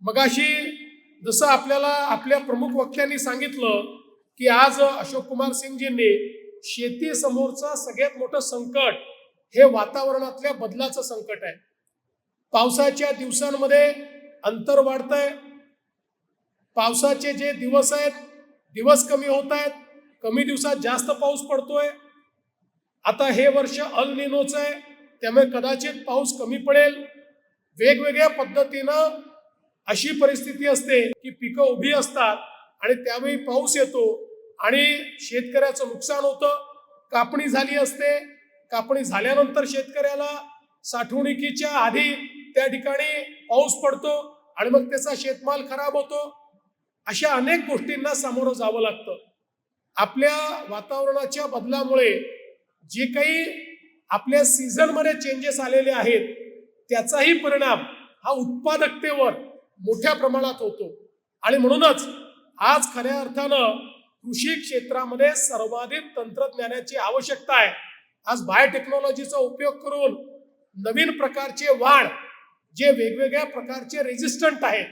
मगाशी जसं आपल्याला आपल्या प्रमुख वक्त्यांनी सांगितलं की आज अशोक कुमार सिंगजींनी शेती समोरचं सगळ्यात मोठं संकट हे वातावरणातल्या बदलाचं संकट आहे। पावसाच्या दिवसांमध्ये अंतर वाढतंय, पावसाचे जे दिवस आहेत दिवस कमी होत आहेत, कमी दिवसात जास्त पाऊस पडतोय। आता हे वर्ष अल निनोचं आहे, त्यामुळे कदाचित पाऊस कमी पडेल। वेगवेगळ्या पद्धतीनं अशी परिस्थिती असते की पिकं उभी असतात आणि त्यावेळी पाऊस येतो आणि शेतकऱ्याचं नुकसान होतं। कापणी झाली असते, कापणी झाल्यानंतर शेतकऱ्याला साठवणुकीच्या आधी त्या ठिकाणी पाऊस पडतो आणि मग त्याचा शेतमाल खराब होतो। अशा अनेक गोष्टींना सामोरं जावं लागतं। आपल्या वातावरणाच्या बदलामुळे जे काही आपल्या सीझनमध्ये चेंजेस आलेले आहेत त्याचाही परिणाम हा उत्पादकतेवर मोठ्या प्रमाणात होतो आणि म्हणूनच आज खऱ्या अर्थानं कृषी क्षेत्रामध्ये सर्वाधिक तंत्रज्ञानाची आवश्यकता आहे। आज बायोटेक्नॉलॉजीचा उपयोग करून नवीन प्रकारचे वाण जे वेगवेगळ्या प्रकारचे रेजिस्टंट आहेत,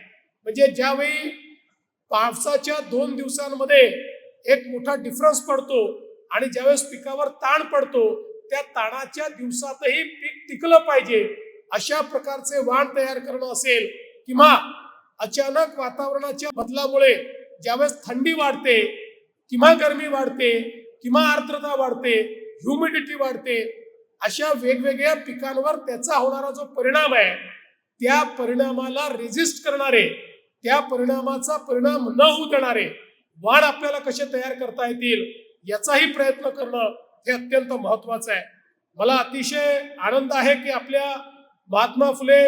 म्हणजे ज्यावेळी पावसाच्या 2 दिवसांमध्ये एक मोठा डिफरन्स पडतो आणि ज्यावेळेस पिकावर ताण पडतो त्या ताणाच्या दिवसातही पीक टिकलं पाहिजे अशा प्रकारचे वाण तयार करणं असेल, किंवा अचानक वातावरणाच्या बदलामुळे ज्यावेळेस थंडी वाढते किंवा गरमी वाढते किंवा आर्द्रता वाढते, ह्युमिडिटी वाढते, अशा वेगवेगळ्या पिकांवर त्याचा होणारा जो परिणाम आहे त्या परिणामाला रेजिस्ट करणारे, त्या परिणामाचा परिणाम न होऊ देणारे वाण आपल्याला कसे तयार करता येतील याचाही प्रयत्न करणं हे अत्यंत महत्वाचं आहे। मला अतिशय आनंद आहे की आपल्या महात्मा फुले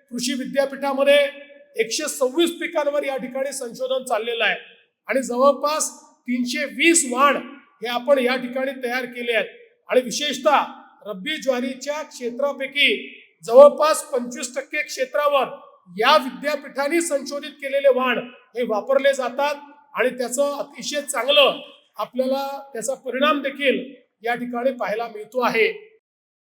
कृषी विद्यापीठामध्ये 126 पिकांवर या ठिकाणी संशोधन चाललेलं आहे आणि जवळपास 320 वाण हे आपण या ठिकाणी तयार केले आहेत आणि विशेषतः रब्बी ज्वारीच्या क्षेत्रापैकी जवळपास 25% क्षेत्रावर या विद्यापीठाने संशोधित केलेले वाण हे वापरले जातात आणि त्याचं अतिशय चांगलं आपल्याला त्याचा परिणाम देखील या ठिकाणी पाहायला मिळतो आहे।